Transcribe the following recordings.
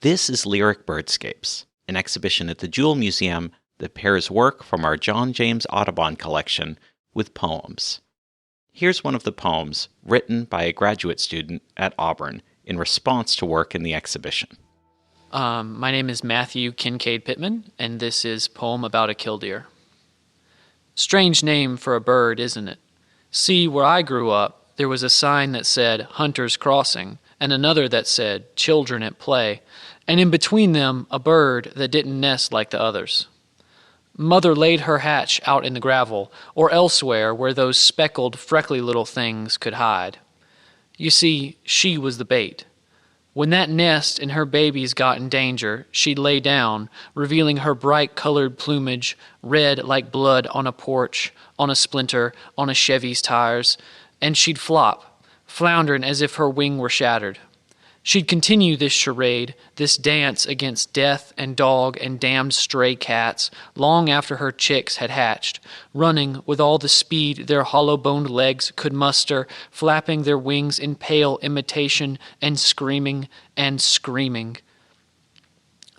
This is Lyric Birdscapes, an exhibition at the Jule Museum that pairs work from our John James Audubon collection with poems. Here's one of the poems written by a graduate student at Auburn in response to work in the exhibition. My name is Matthew Caid Pitman, and this is a poem about a killdeer. Strange name for a bird, isn't it? See, where I grew up, there was a sign that said Hunters Crossing, and another that said Children at Play, and in between them a bird that didn't nest like the others. Mother laid her hatch out in the gravel, or elsewhere where those speckled, freckly little things could hide. You see, she was the bait. When that nest and her babies got in danger, she'd lay down, revealing her bright-colored plumage, red like blood on a porch, on a splinter, on a Chevy's tires, and she'd flop, floundering as if her wing were shattered. She'd continue this charade, this dance against death and dog and damned stray cats, long after her chicks had hatched, running with all the speed their hollow-boned legs could muster, flapping their wings in pale imitation, and screaming and screaming.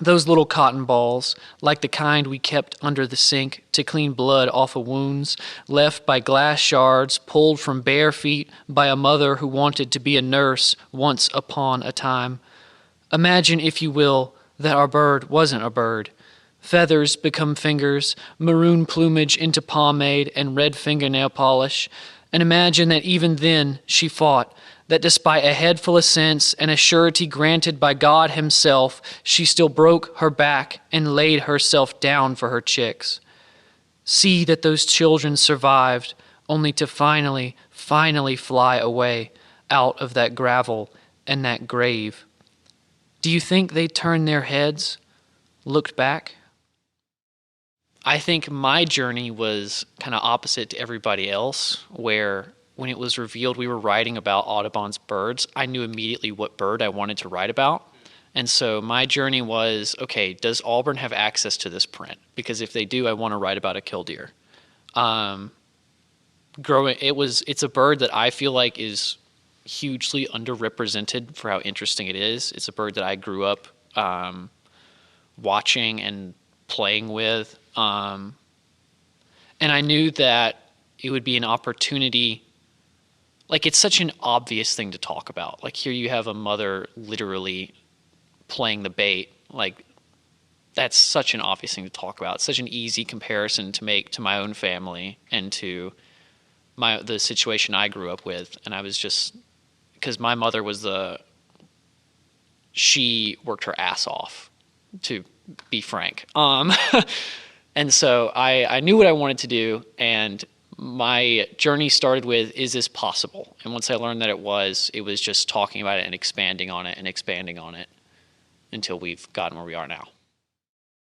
Those little cotton balls, like the kind we kept under the sink to clean blood off of wounds, left by glass shards pulled from bare feet by a mother who wanted to be a nurse once upon a time. Imagine, if you will, that our bird wasn't a bird. Feathers become fingers, maroon plumage into pomade and red fingernail polish, and imagine that even then she fought, that despite a head full of sense and a surety granted by God himself, she still broke her back and laid herself down for her chicks. See that those children survived, only to finally fly away out of that gravel and that grave. Do you think they turned their heads, looked back? I think my journey was kind of opposite to everybody else, where when it was revealed we were writing about Audubon's birds, I knew immediately what bird I wanted to write about. And so my journey was, okay, does Auburn have access to this print? Because if they do, I want to write about a killdeer. It's a bird that I feel like is hugely underrepresented for how interesting it is. It's a bird that I grew up watching and playing with. And I knew that it would be an opportunity. Like, it's such an obvious thing to talk about. Like, here you have a mother literally playing the bait. Like, that's such an obvious thing to talk about. It's such an easy comparison to make to my own family and to the situation I grew up with. And I was just, because my mother was she worked her ass off, to be frank. And so I knew what I wanted to do, and my journey started with, is this possible? And once I learned that it was just talking about it and expanding on it until we've gotten where we are now.